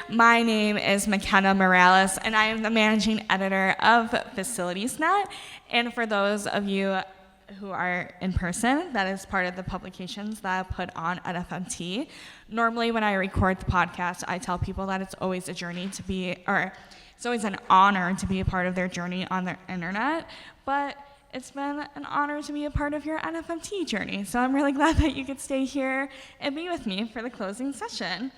My name is Mackenna Moralez, and I am the managing editor of FacilitiesNet. And for those of you who are in person, that is part of the publications that I put on at NFMT. Normally, when I record the podcast, I tell people that it's always a journey to be, or it's always an honor to be a part of their journey on the internet. But it's been an honor to be a part of your NFMT journey. So I'm really glad that you could stay here and be with me for the closing session.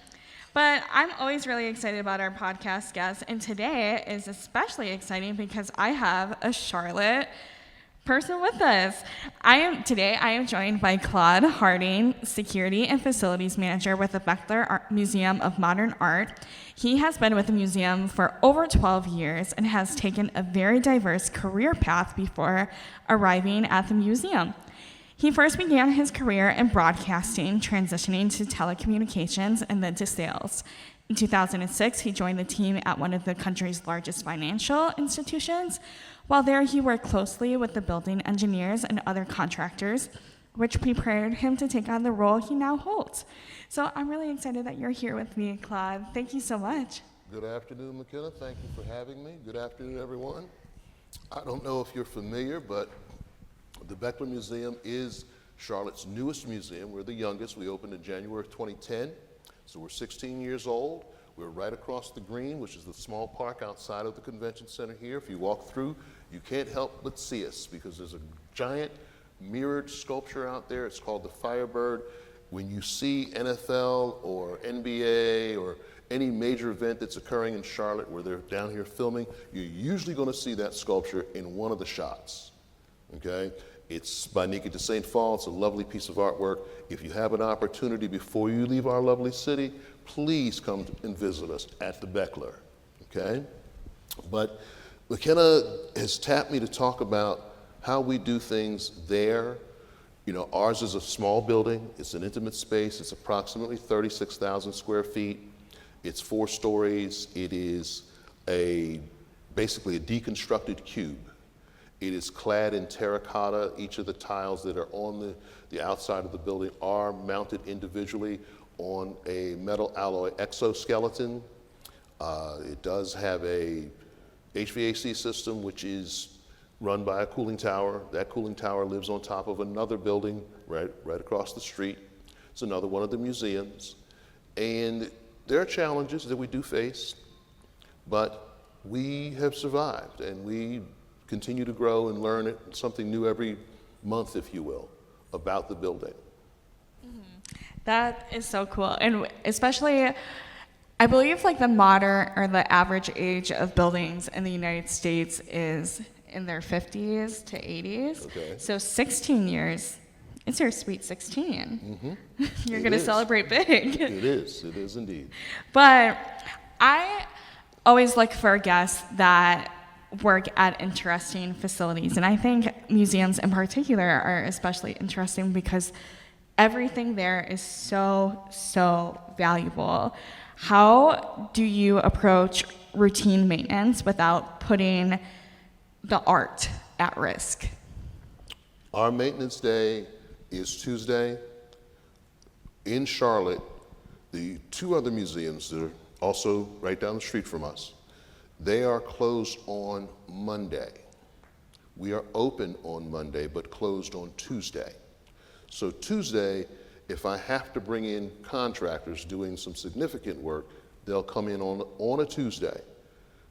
But I'm always really excited about our podcast guests, and today is especially exciting because I have a Charlotte person with us. Today I am joined by Claude Harding, Security and Facilities Manager with the Bechtler Museum of Modern Art. He has been with the museum for over 12 years and has taken a very diverse career path before arriving at the museum. He first began his career in broadcasting, transitioning to telecommunications and then to sales. In 2006, he joined the team at one of the country's largest financial institutions. While there, he worked closely with the building engineers and other contractors, which prepared him to take on the role he now holds. So I'm really excited that you're here with me, Claude. Thank you so much. Good afternoon, Mackenna. Thank you for having me. Good afternoon, everyone. I don't know if you're familiar, but the Bechtler Museum is Charlotte's newest museum. We're the youngest. We opened in January of 2010, so we're 16 years old. We're right across the green, which is the small park outside of the convention center here. If you walk through, you can't help but see us because there's a giant mirrored sculpture out there. It's called the Firebird. When you see NFL or NBA or any major event that's occurring in Charlotte where they're down here filming, you're usually going to see that sculpture in one of the shots, okay? It's by Nika de St. Paul. It's a lovely piece of artwork. If you have an opportunity before you leave our lovely city, please come and visit us at the Bechtler, okay? But Mackenna has tapped me to talk about how we do things there. You know, ours is a small building. It's an intimate space. It's approximately 36,000 square feet. It's 4 stories. It is basically a deconstructed cube. It is clad in terracotta. Each of the tiles that are on the outside of the building are mounted individually on a metal alloy exoskeleton. It does have a HVAC system which is run by a cooling tower. That cooling tower lives on top of another building right across the street. It's another one of the museums. And there are challenges that we do face, but we have survived and we continue to grow and learn something new every month, if you will, about the building. That is so cool. And especially, I believe like the modern or the average age of buildings in the United States is in their 50s to 80s. Okay. So 16 years, it's your sweet 16. Mm-hmm. You're going to celebrate big. It is indeed. But I always look for guests that work at interesting facilities. And I think museums in particular are especially interesting because everything there is so valuable. How do you approach routine maintenance without putting the art at risk? Our maintenance day is Tuesday. In Charlotte, the 2 other museums that are also right down the street from us, they are closed on Monday. We are open on Monday, but closed on Tuesday. So Tuesday, if I have to bring in contractors doing some significant work, they'll come in on a Tuesday.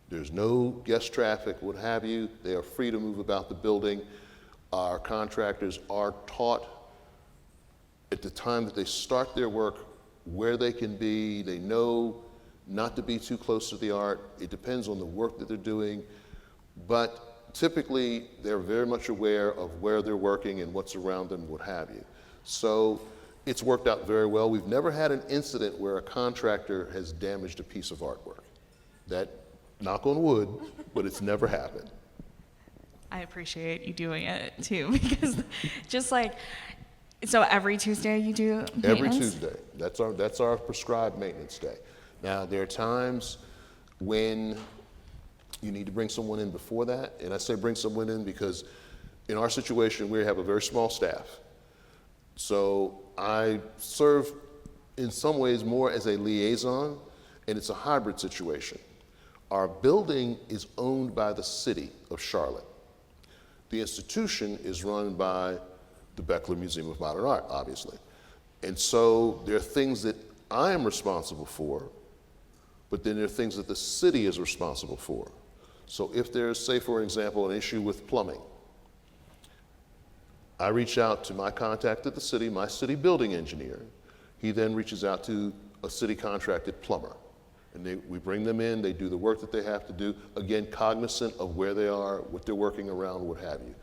There's no guest traffic, what have you. They are free to move about the building. Our contractors are taught at the time that they start their work where they can be. They know not to be too close to the art. It depends on the work that they're doing. But typically, they're very much aware of where they're working and what's around them, what have you. So it's worked out very well. We've never had an incident where a contractor has damaged a piece of artwork. That, knock on wood, but it's never happened. I appreciate you doing it too, because just like, so every Tuesday you do maintenance? Every Tuesday. That's our prescribed maintenance day. Now, there are times when you need to bring someone in before that, and I say bring someone in because in our situation, we have a very small staff. So I serve in some ways more as a liaison and it's a hybrid situation. Our building is owned by the city of Charlotte. The institution is run by the Bechtler Museum of Modern Art, obviously. And so there are things that I am responsible for, but then there are things that the city is responsible for. So if there's, say for example, an issue with plumbing, I reach out to my contact at the city, my city building engineer. He then reaches out to a city contracted plumber. And we bring them in, they do the work that they have to do, again, cognizant of where they are, what they're working around, what have you.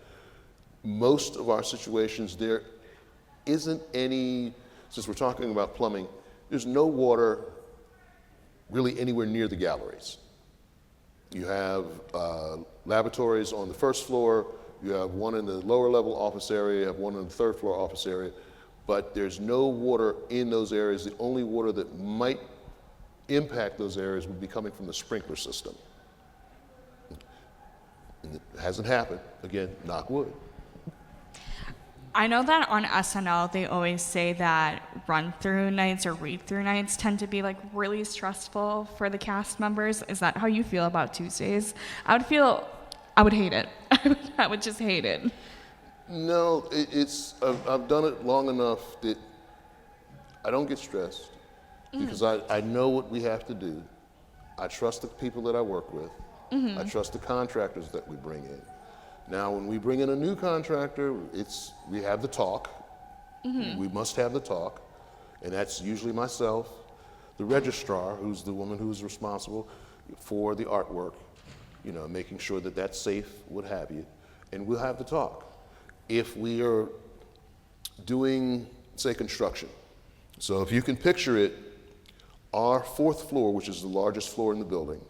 Most of our situations, there isn't any, since we're talking about plumbing, there's no water really anywhere near the galleries. You have laboratories on the first floor, you have one in the lower level office area, you have one in the third floor office area, but there's no water in those areas. The only water that might impact those areas would be coming from the sprinkler system. And it hasn't happened, again, knock wood. I know that on SNL, they always say that run-through nights or read-through nights tend to be like really stressful for the cast members. Is that how you feel about Tuesdays? I would hate it. I would just hate it. No, I've done it long enough that I don't get stressed because I know what we have to do. I trust the people that I work with. I trust the contractors that we bring in. Now, when we bring in a new contractor, we have the talk. We must have the talk, and that's usually myself, the registrar, who's the woman who's responsible for the artwork, making sure that that's safe, what have you, and we'll have the talk. If we are doing, say, construction, so if you can picture it, our fourth floor, which is the largest floor in the building,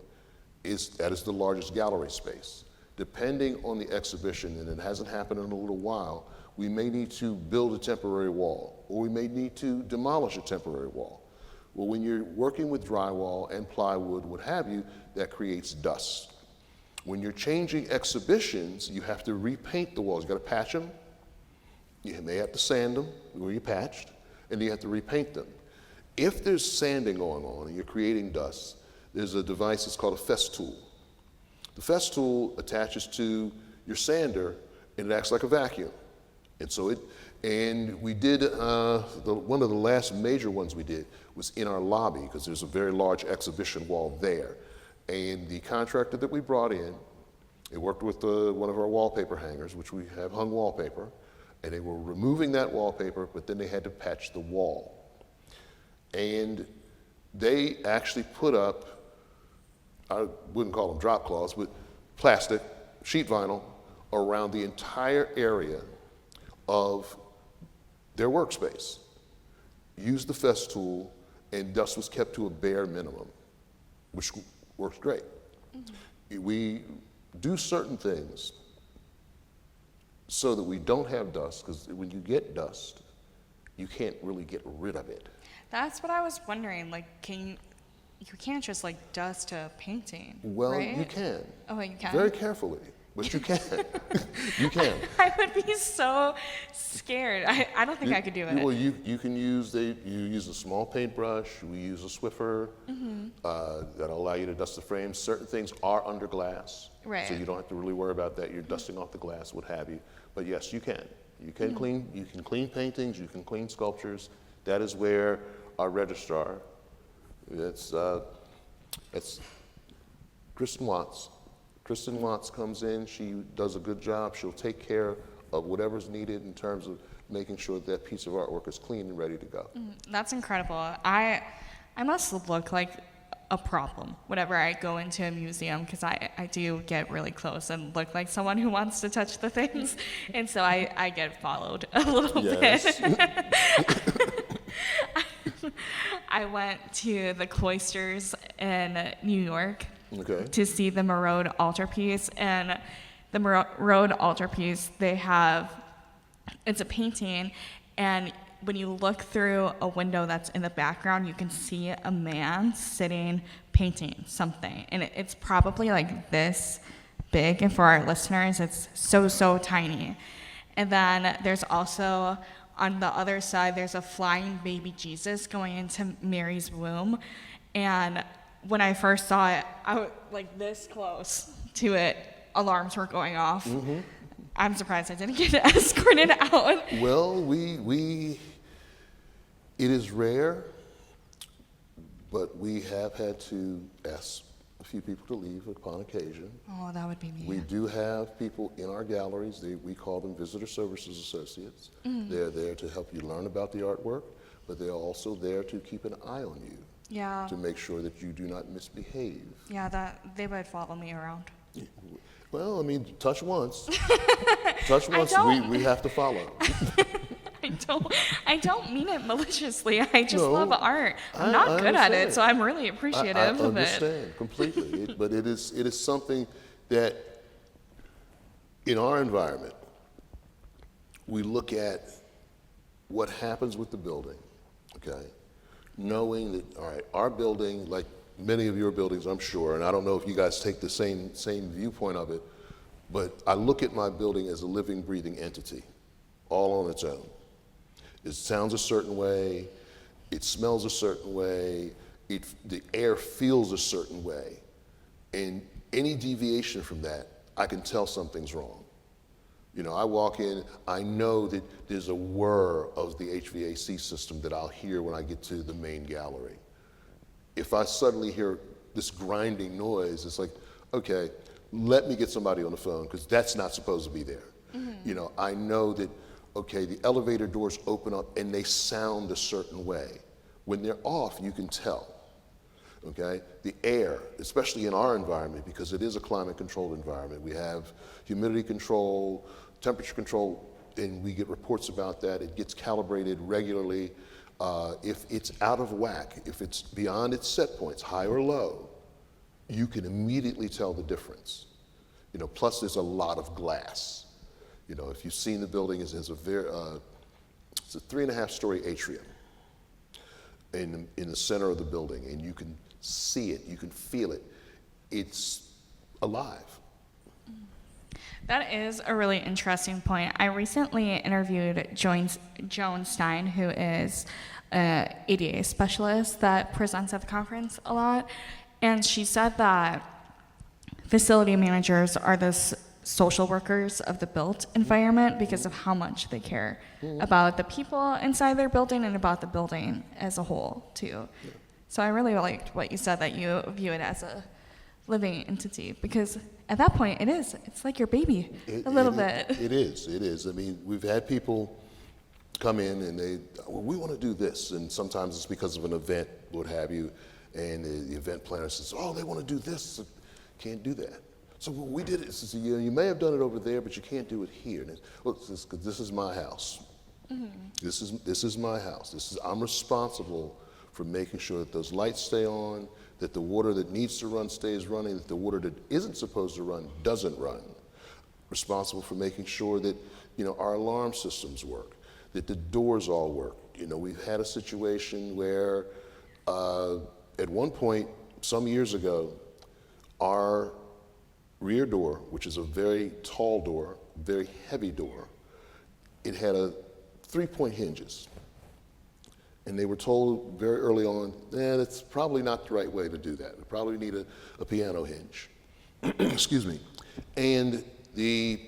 that is the largest gallery space. Depending on the exhibition, and it hasn't happened in a little while, we may need to build a temporary wall, or we may need to demolish a temporary wall. Well, when you're working with drywall and plywood, what have you, that creates dust. When you're changing exhibitions, you have to repaint the walls. You gotta patch them, you may have to sand them where you patched, and you have to repaint them. If there's sanding going on and you're creating dust, there's a device that's called a festool. The festool attaches to your sander and it acts like a vacuum. And we did, one of the last major ones we did was in our lobby because there's a very large exhibition wall there. And the contractor that we brought in, they worked with one of our wallpaper hangers, which we have hung wallpaper, and they were removing that wallpaper, but then they had to patch the wall. And they actually put up, I wouldn't call them drop cloths, but plastic, sheet vinyl, around the entire area of their workspace. Used the festool, and dust was kept to a bare minimum, which works great. We do certain things so that we don't have dust, because when you get dust, you can't really get rid of it. That's what I was wondering. Like, you can't just like dust a painting. Well, right? you can. Oh, you can? Very carefully, but you can. You can. I would be so scared. I don't think I could do it. Well, you can use you use a small paintbrush. We use a Swiffer that'll allow you to dust the frames. Certain things are under glass, right? So you don't have to really worry about that. You're dusting off the glass, what have you. But yes, you can. You can clean. You can clean paintings. You can clean sculptures. That is where our registrar. It's Kristen Watts. Kristen Watts comes in, she does a good job, she'll take care of whatever's needed in terms of making sure that piece of artwork is clean and ready to go. That's incredible. I must look like a problem whenever I go into a museum, because I do get really close and look like someone who wants to touch the things, and so I get followed a little bit. I went to the Cloisters in New York to see the Marode altarpiece, and the Marode altarpiece, it's a painting, and when you look through a window that's in the background, you can see a man sitting painting something, and it's probably like this big, and for our listeners, it's so tiny. And then there's also, on the other side, there's a flying baby Jesus going into Mary's womb. And when I first saw it, I was like this close to it. Alarms were going off. Mm-hmm. I'm surprised I didn't get escorted out. Well, it is rare, but we have had to ask a few people to leave upon occasion. Oh, that would be me. We do have people in our galleries. We call them visitor services associates. Mm-hmm. They're there to help you learn about the artwork, but they're also there to keep an eye on you. Yeah. To make sure that you do not misbehave. Yeah, that they would follow me around. Well, I mean, touch once. Touch once, we have to follow. I don't mean it maliciously. I just love art. I'm I not good at understand. it, so I'm really appreciative of it. I understand completely. But it is something that in our environment, we look at what happens with the building, okay? Knowing that, all right, our building, like many of your buildings, I'm sure, and I don't know if you guys take the same viewpoint of it, but I look at my building as a living, breathing entity, all on its own. It sounds a certain way, it smells a certain way, the air feels a certain way, and any deviation from that, I can tell something's wrong. You know, I walk in, I know that there's a whir of the HVAC system that I'll hear when I get to the main gallery. If I suddenly hear this grinding noise, it's like, okay, let me get somebody on the phone because that's not supposed to be there. Mm-hmm. You know, I know that, okay, the elevator doors open up and they sound a certain way. When they're off, you can tell. Okay, the air, especially in our environment, because it is a climate-controlled environment. We have humidity control, temperature control, and we get reports about that. It gets calibrated regularly. If it's out of whack, if it's beyond its set points, high or low, you can immediately tell the difference. You know, plus there's a lot of glass. You know, if you've seen the building, it's a 3.5-story atrium in the center of the building, and you can see it, you can feel it. It's alive. That is a really interesting point. I recently interviewed Joan Stein, who is an ADA specialist that presents at the conference a lot, and she said that facility managers are the social workers of the built environment because of how much they care about the people inside their building and about the building as a whole, too. Yeah. So I really liked what you said, that you view it as a living entity, because at that point, it's like your baby, a little bit. It is. I mean, we've had people come in and we want to do this, and sometimes it's because of an event, what have you, and the event planner says, oh, they want to do this, so can't do that. So we did it. So, you may have done it over there, but you can't do it here. And this is my house. Mm-hmm. This is my house. I'm responsible for making sure that those lights stay on, that the water that needs to run stays running, that the water that isn't supposed to run doesn't run. Responsible for making sure that, you know, our alarm systems work, that the doors all work. You know, we've had a situation where at one point, some years ago, our rear door, which is a very tall door, very heavy door, it had 3-point hinges. And they were told very early on, that's probably not the right way to do that. We probably need a piano hinge. Excuse me. And the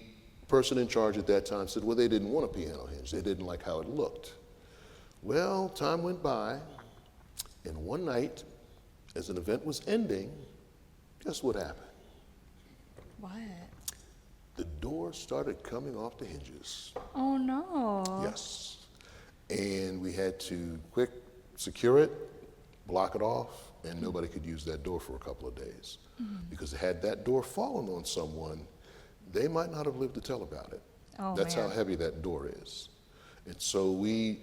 person in charge at that time said, well, they didn't want a piano hinge. They didn't like how it looked. Well, time went by, and one night, as an event was ending, guess what happened? What? The door started coming off the hinges. Oh, no. Yes. And we had to quick secure it, block it off, and nobody could use that door for a couple of days. Mm-hmm. Because had that door fallen on someone, they might not have lived to tell about it. Oh, That's man. how heavy that door is. And so we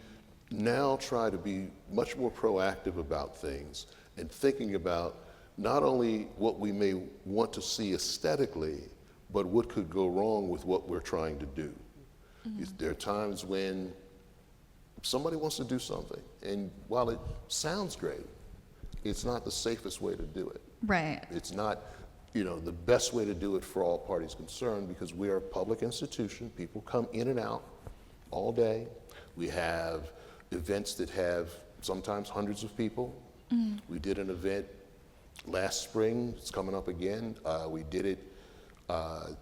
now try to be much more proactive about things and thinking about not only what we may want to see aesthetically, but what could go wrong with what we're trying to do. Mm-hmm. There are times when somebody wants to do something, and while it sounds great, it's not the safest way to do it. Right. It's not, you know, the best way to do it for all parties concerned, because we are a public institution. People come in and out all day. We have events that have sometimes hundreds of people. Mm. We did an event Last spring, it's coming up again. We did it.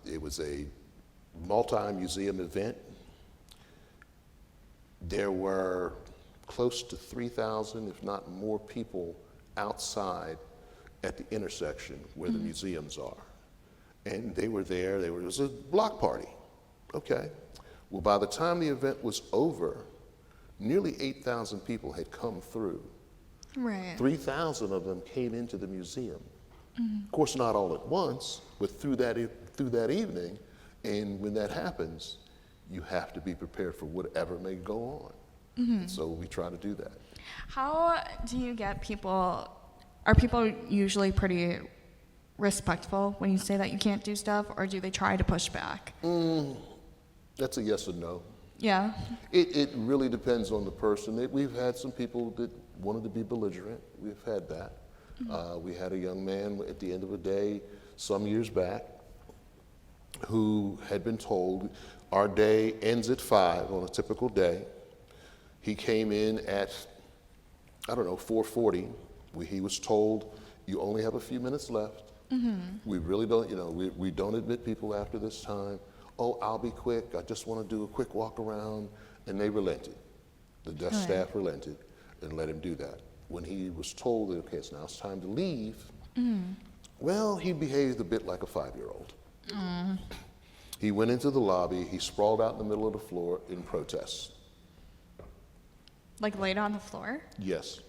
It was a multi-museum event. There were close to 3,000, if not more, people outside at the intersection where the museums are. And they were there. It was a block party. Okay. Well, by the time the event was over, nearly 8,000 people had come through. Right. 3,000 of them came into the museum. Of course, not all at once, but through that evening. And when that happens, you have to be prepared for whatever may go on. And so we try to do that. How do you get people, are people usually pretty respectful when you say that you can't do stuff, or do they try to push back? That's a yes or no. Yeah. It really depends on the person. We've had some people that wanted to be belligerent. We've had that. We had a young man at the end of the day some years back who had been told our day ends at 5 on a typical day. He came in at, 4:40. He was told, you only have a few minutes left. We really don't, we don't admit people after this time. Oh, I'll be quick. I just want to do a quick walk around. And they relented. The desk staff relented and let him do that. When he was told that, okay, now it's time to leave, well, he behaved a bit like a 5-year-old. He went into the lobby. He sprawled out in the middle of the floor in protest. Like laid on the floor? Yes.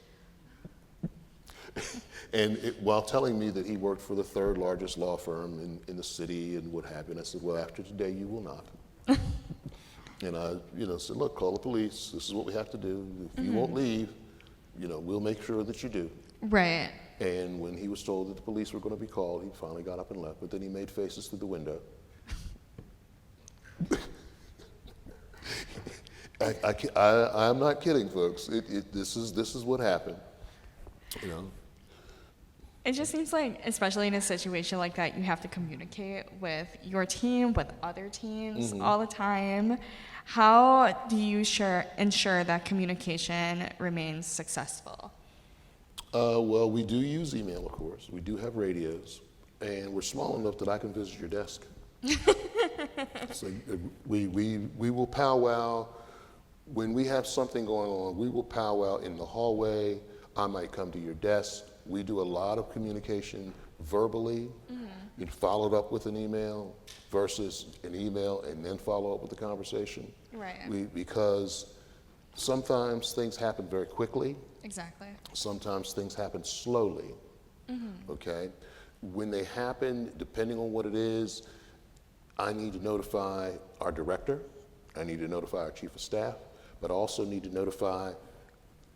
And while telling me that he worked for the 3rd largest law firm in the city and what have you, and I said, well, after today, you will not. And I, said, look, call the police. This is what we have to do. If you won't leave, we'll make sure that you do. Right. And when he was told that the police were going to be called, he finally got up and left, but then he made faces through the window. I'm not kidding, folks. This is what happened. It just seems like, especially in a situation like that, you have to communicate with your team, with other teams all the time. How do you ensure that communication remains successful? Well, we do use email, of course. We do have radios, and we're small enough that I can visit your desk. So we will powwow. When we have something going on, we will powwow in the hallway. I might come to your desk. We do a lot of communication verbally, and followed up with an email versus an email and then follow up with the conversation. Right. Because sometimes things happen very quickly. Exactly. Sometimes things happen slowly. Okay? When they happen, depending on what it is, I need to notify our director. I need to notify our chief of staff, but I also need to notify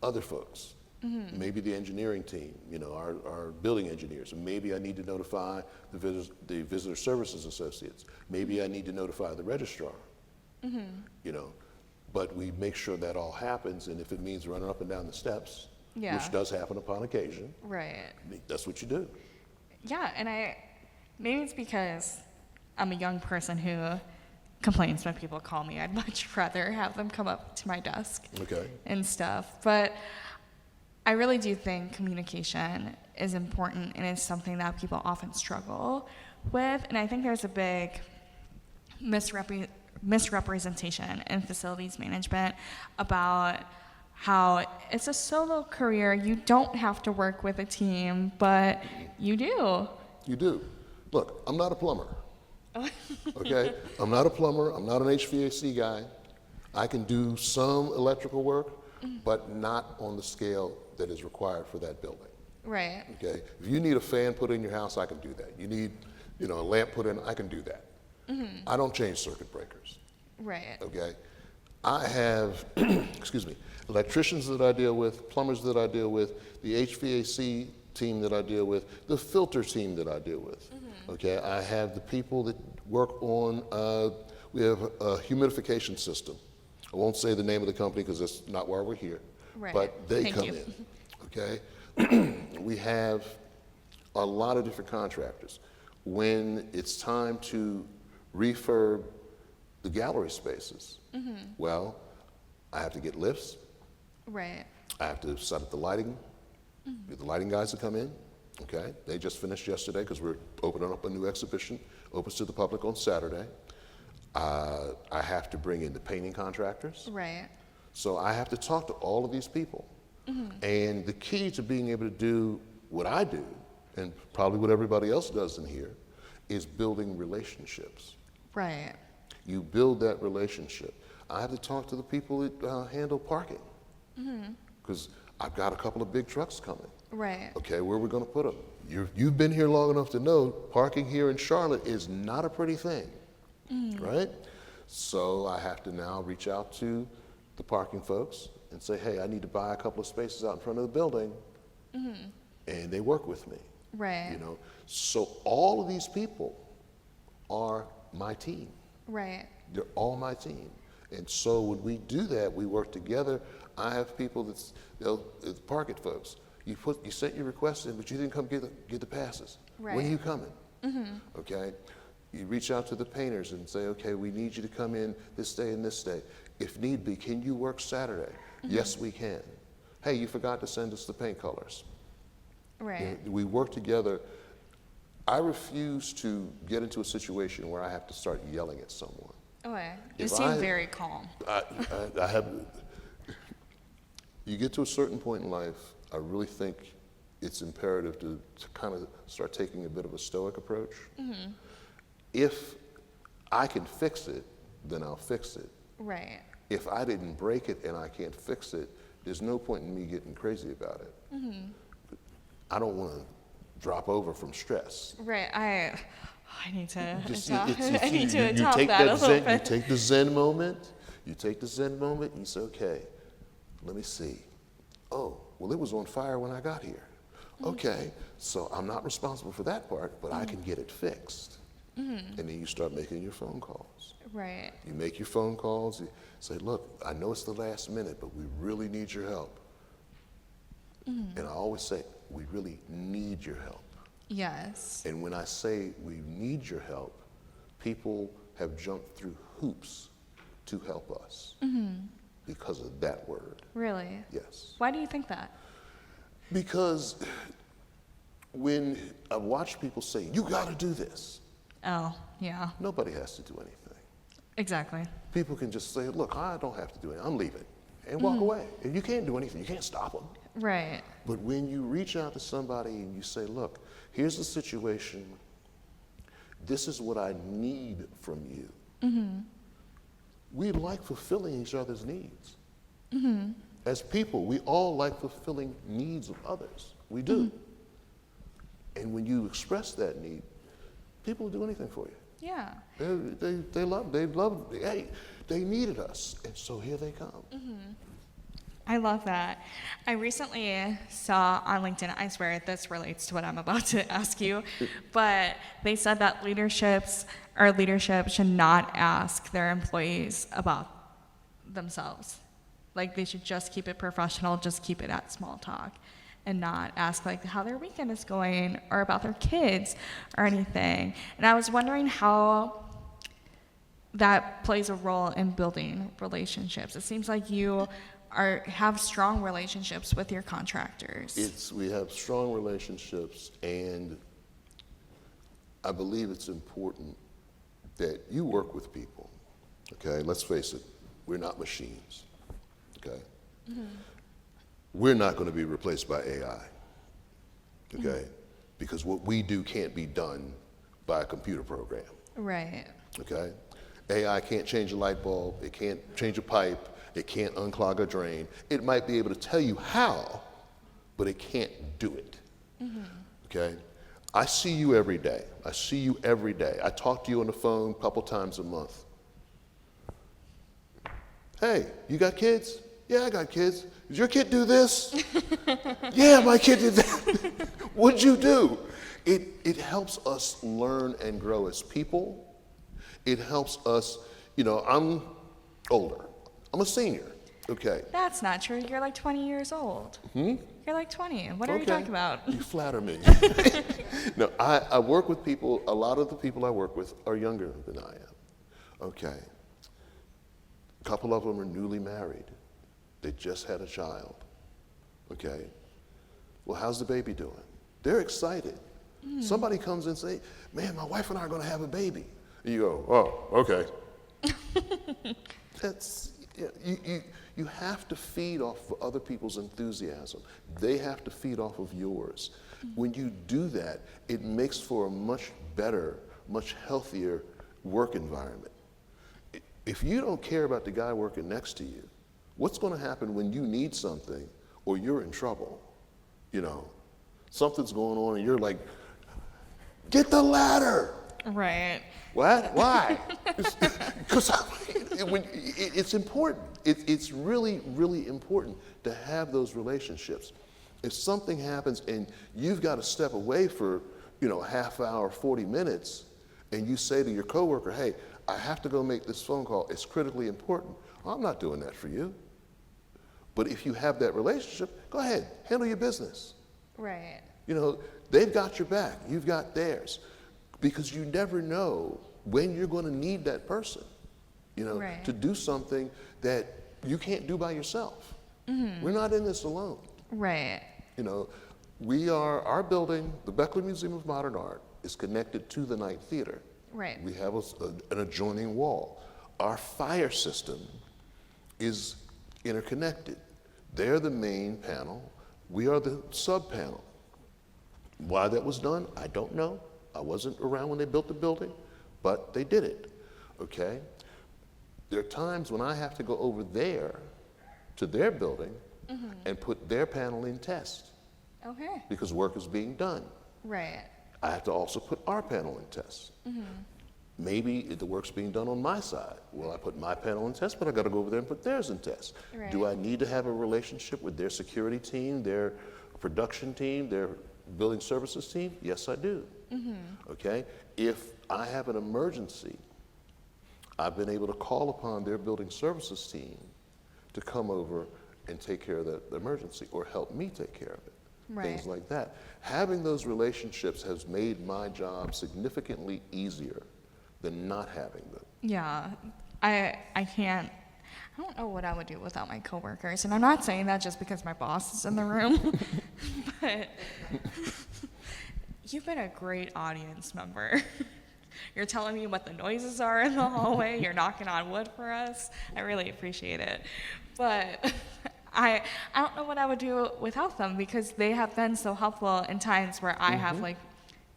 other folks. Maybe the engineering team, our building engineers. Maybe I need to notify the visitor services associates. Maybe I need to notify the registrar. But we make sure that all happens, and if it means running up and down the steps, which does happen upon occasion, right, that's what you do. Yeah, and maybe it's because I'm a young person who complains when people call me. I'd much rather have them come up to my desk and stuff. But I really do think communication is important, and it's something that people often struggle with. And I think there's a big misrepresentation in facilities management about how it's a solo career. You don't have to work with a team, but you do. You do. Look, I'm not a plumber. Okay? I'm not a plumber. I'm not an HVAC guy. I can do some electrical work, but not on the scale that is required for that building. Right. Okay? If you need a fan put in your house, I can do that. You need, a lamp put in, I can do that. I don't change circuit breakers. Right. Okay? I have, electricians that I deal with, plumbers that I deal with, the HVAC team that I deal with, the filter team that I deal with. Okay? I have the people that work on, we have a humidification system. I won't say the name of the company because that's not why we're here. Right. But they Thank come you. in. Okay? We have a lot of different contractors. When it's time to refurb the gallery spaces, well, I have to get lifts. Right. I have to set up the lighting, get the lighting guys to come in. Okay, they just finished yesterday because we're opening up a new exhibition, opens to the public on Saturday. I have to bring in the painting contractors. Right. So I have to talk to all of these people. And the key to being able to do what I do, and probably what everybody else does in here, is building relationships. Right. You build that relationship. I have to talk to the people that handle parking, because I've got a couple of big trucks coming. Right. Okay, where are we going to put them? You've been here long enough to know parking here in Charlotte is not a pretty thing, right? So I have to now reach out to the parking folks and say, hey, I need to buy a couple of spaces out in front of the building, and they work with me. Right. You know, so all of these people are my team. Right. They're all my team. And so when we do that, we work together. I have people that's, the parking folks. You sent your request in, but you didn't come get the passes. Right. When are you coming? Okay. You reach out to the painters and say, okay, we need you to come in this day and this day. If need be, can you work Saturday? Yes, we can. Hey, you forgot to send us the paint colors. Right. We work together. I refuse to get into a situation where I have to start yelling at someone. Okay. You If seem very calm. I have. You get to a certain point in life, I really think it's imperative to kind of start taking a bit of a stoic approach. If I can fix it, then I'll fix it. Right. If I didn't break it and I can't fix it, there's no point in me getting crazy about it. I don't want to drop over from stress. Right. I need to Just- adopt, it's- I need to you adopt take that a little zen, bit. You take the Zen moment, and you say, okay, let me see. Oh, well, it was on fire when I got here. Okay, so I'm not responsible for that part, but I can get it fixed. And then you start making your phone calls. Right. You make your phone calls, you say, look, I know it's the last minute, but we really need your help. And I always say, we really need your help. Yes. And when I say we need your help, people have jumped through hoops to help us because of that word. Really? Yes. Why do you think that? Because when I watch people say, you got to do this, Oh, yeah. nobody has to do anything. Exactly. People can just say, look, I don't have to do anything. I'm leaving. And walk away. And you can't do anything. You can't stop them. Right. But when you reach out to somebody and you say, look, here's the situation. This is what I need from you. We like fulfilling each other's needs. As people, we all like fulfilling needs of others. We do. And when you express that need, people will do anything for you. Yeah. They love, hey, they needed us. And so here they come. I love that. I recently saw on LinkedIn, I swear this relates to what I'm about to ask you, but they said that leadership should not ask their employees about themselves. Like they should just keep it professional, just keep it at small talk, and not ask like how their weekend is going or about their kids or anything. And I was wondering how that plays a role in building relationships. It seems like you have strong relationships with your contractors. We have strong relationships, and I believe it's important that you work with people. Okay, let's face it, we're not machines. Okay, we're not going to be replaced by AI. Okay, because what we do can't be done by a computer program. Right. Okay, AI can't change a light bulb. It can't change a pipe. It can't unclog a drain. It might be able to tell you how, but it can't do it. Okay? I see you every day. I talk to you on the phone a couple times a month. Hey, you got kids? Yeah, I got kids. Did your kid do this? Yeah, my kid did that. What'd you do? It helps us learn and grow as people. It helps us, I'm older. I'm a senior, okay. That's not true. You're like 20 years old. You're like 20. What are you Okay. talking about? You flatter me. No, I work with people, a lot of the people I work with are younger than I am. Okay. A couple of them are newly married. They just had a child. Okay. Well, how's the baby doing? They're excited. Somebody comes and say, man, my wife and I are going to have a baby. And you go, oh, okay. That's, you have to feed off of other people's enthusiasm. They have to feed off of yours. When you do that, it makes for a much better, much healthier work environment. If you don't care about the guy working next to you, what's going to happen when you need something or you're in trouble? Something's going on and you're like, get the ladder. Right. What? Why? Because it's important. It's really, really important to have those relationships. If something happens and you've got to step away for, half hour, 40 minutes, and you say to your coworker, hey, I have to go make this phone call. It's critically important. I'm not doing that for you. But if you have that relationship, go ahead, handle your business. Right. They've got your back. You've got theirs. Because you never know when you're going to need that person, Right. to do something that you can't do by yourself. We're not in this alone. Right. Our building, the Bechtler Museum of Modern Art, is connected to the Night Theater. Right. We have an adjoining wall. Our fire system is interconnected. They're the main panel. We are the sub-panel. Why that was done, I don't know. I wasn't around when they built the building, but they did it, okay? There are times when I have to go over there to their building and put their panel in test Okay. because work is being done. Right. I have to also put our panel in test. Maybe the work's being done on my side. Well, I put my panel in test, but I got to go over there and put theirs in test. Right. Do I need to have a relationship with their security team, their production team, their building services team? Yes, I do. Okay? If I have an emergency, I've been able to call upon their building services team to come over and take care of the emergency or help me take care of it. Right. Things like that. Having those relationships has made my job significantly easier than not having them. Yeah. I don't know what I would do without my coworkers. And I'm not saying that just because my boss is in the room, but you've been a great audience member. You're telling me what the noises are in the hallway. You're knocking on wood for us. I really appreciate it. But I don't know what I would do without them because they have been so helpful in times where I have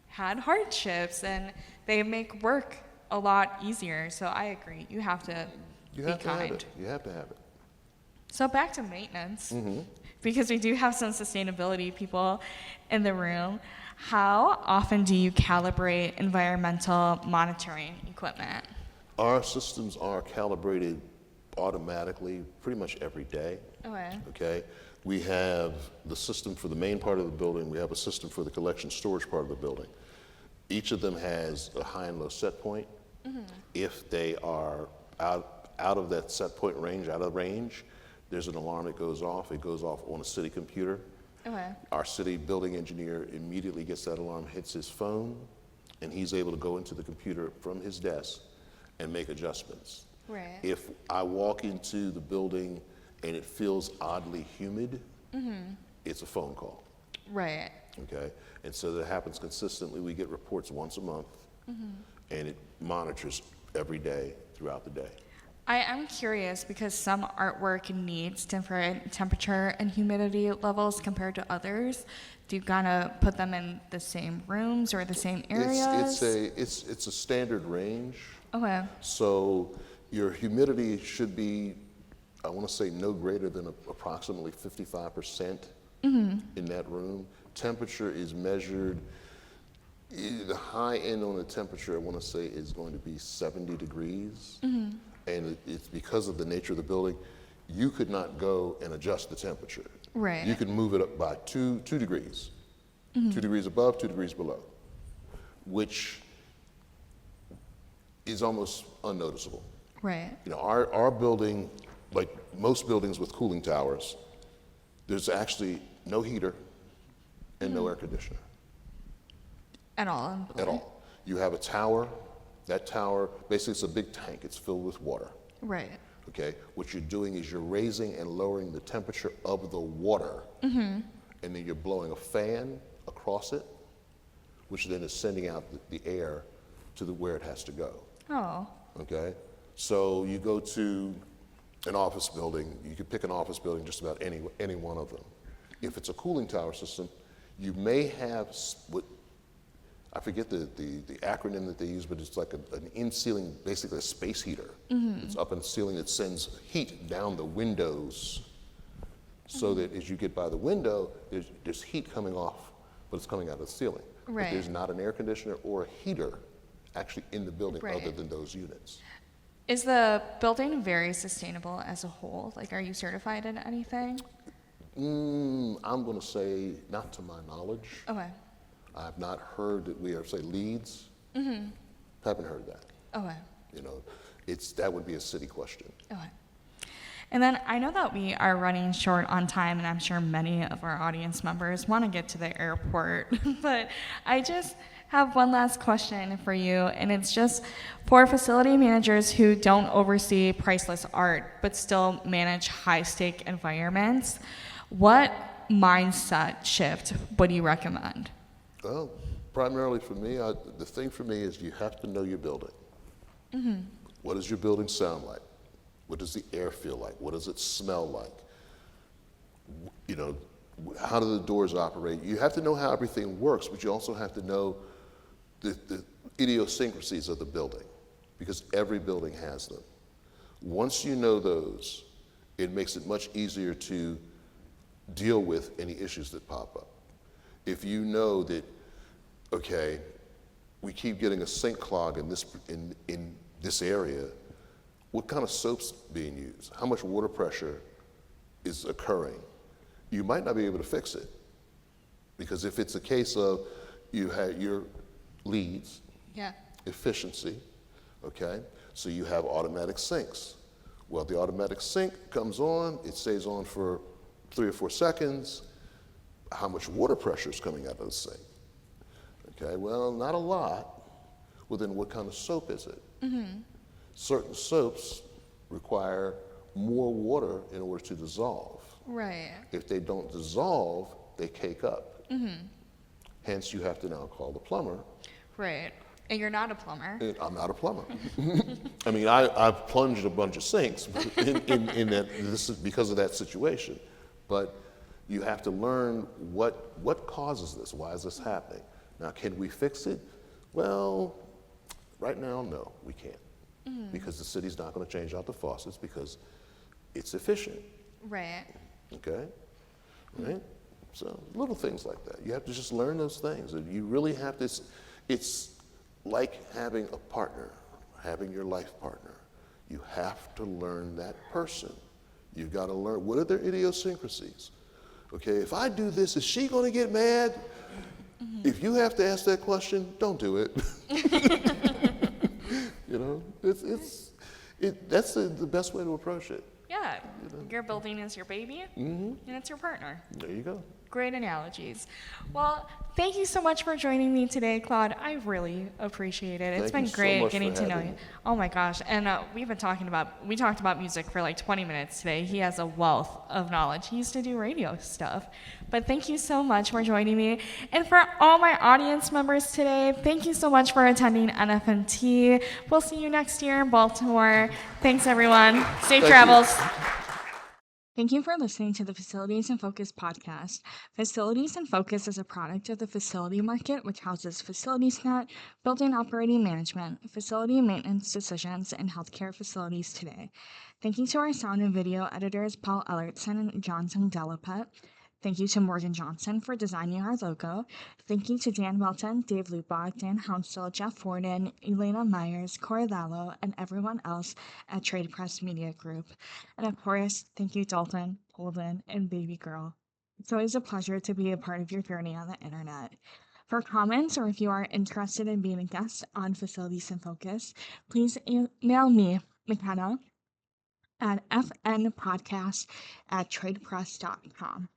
had hardships and they make work a lot easier. So I agree. You have to be kind. You have to have it. So back to maintenance, because we do have some sustainability people in the room. How often do you calibrate environmental monitoring equipment? Our systems are calibrated automatically pretty much every day. Okay. We have the system for the main part of the building. We have a system for the collection storage part of the building. Each of them has a high and low set point. If they are out of that set point range, out of range, there's an alarm that goes off. It goes off on a city computer. Our city building engineer immediately gets that alarm, hits his phone, and he's able to go into the computer from his desk and make adjustments. Right. If I walk into the building and it feels oddly humid, it's a phone call. Right. Okay, and so that happens consistently. We get reports once a month, and it monitors every day throughout the day. I am curious because some artwork needs different temperature and humidity levels compared to others. Do you gotta put them in the same rooms or the same areas? It's a standard range. Okay. So your humidity should be, I want to say, no greater than approximately 55% in that room. Temperature is measured. The high end on the temperature, I want to say, is going to be 70 degrees. And it's because of the nature of the building, you could not go and adjust the temperature. Right. You could move it up by 2 degrees. 2 degrees above, 2 degrees below, which is almost unnoticeable. Right. Our building, like most buildings with cooling towers, there's actually no heater and no air conditioner. At all? At all. You have a tower. That tower, basically it's a big tank. It's filled with water. Right. Okay? What you're doing is you're raising and lowering the temperature of the water. And then you're blowing a fan across across it, which then is sending out the air to where it has to go. Oh. Okay? So you go to an office building, you could pick an office building, just about any one of them. If it's a cooling tower system, you may have what, I forget the acronym that they use, but it's like an in-ceiling, basically a space heater. It's up in the ceiling that sends heat down the windows so that as you get by the window, there's heat coming off, but it's coming out of the ceiling. Right. But there's not an air conditioner or a heater actually in the building Right. other than those units. Is the building very sustainable as a whole? Like, are you certified in anything? I'm going to say not to my knowledge. Okay. I've not heard that we are, say, LEEDs. Haven't heard that. Okay. You know, that would be a city question. Okay. And then I know that we are running short on time, and I'm sure many of our audience members want to get to the airport. But I just have one last question for you, and it's just for facility managers who don't oversee priceless art but still manage high-stake environments, what mindset shift would you recommend? Well, primarily for me, the thing for me is you have to know your building. What does your building sound like? What does the air feel like? What does it smell like? You know, how do the doors operate? You have to know how everything works, but you also have to know the idiosyncrasies of the building, because every building has them. Once you know those, it makes it much easier to deal with any issues that pop up. If you know that, okay, we keep getting a sink clog in this area, what kind of soap's being used? How much water pressure is occurring? You might not be able to fix it, because if it's a case of you have your leads, efficiency, okay? So you have automatic sinks. Well, the automatic sink comes on, it stays on for 3 or 4 seconds. How much water pressure is coming out of the sink? Okay, well, not a lot. Well, then what kind of soap is it? Certain soaps require more water in order to dissolve. Right. If they don't dissolve, they cake up. Hence, you have to now call the plumber. Right. And you're not a plumber. And I'm not a plumber. I mean, I've plunged a bunch of sinks in that. This is because of that situation. But you have to learn what causes this. Why is this happening? Now, can we fix it? Well, right now, no, we can't. Because the city's not going to change out the faucets because it's efficient. Right. Okay? Right? So little things like that. You have to just learn those things. And you really have to, it's like having a partner, having your life partner. You have to learn that person. You've got to learn, what are their idiosyncrasies? Okay, if I do this, is she going to get mad? If you have to ask that question, don't do it. You know, that's the best way to approach it. Yeah. Your building is your baby, and it's your partner. There you go. Great analogies. Well, thank you so much for joining me today, Claude. I really appreciate it. It's Thank been you so great much getting for to know having you. me. Oh my gosh. And we talked about music for like 20 minutes today. He has a wealth of knowledge. He used to do radio stuff. But thank you so much for joining me. And for all my audience members today, thank you so much for attending NFMT. We'll see you next year in Baltimore. Thanks, everyone. Safe Thank travels. Thank you for listening to the Facilities in Focus podcast. Facilities in Focus is a product of the facility market, which houses FacilitiesNet, building operating management, facility maintenance decisions, and healthcare facilities today. Thank you to our sound and video editors, Paul Ellertson and Johnson Delapet. Thank you to Morgan Johnson for designing our logo. Thank you to Dan Welton, Dave Lubaugh, Dan Hounsell, Jeff Forden, Elena Myers, Cora Lallo, and everyone else at Trade Press Media Group. And of course, thank you, Dalton, Holden, and Baby Girl. It's always a pleasure to be a part of your journey on the internet. For comments, or if you are interested in being a guest on Facilities in Focus, please email me, Mackenna, at fnpodcast@tradepress.com.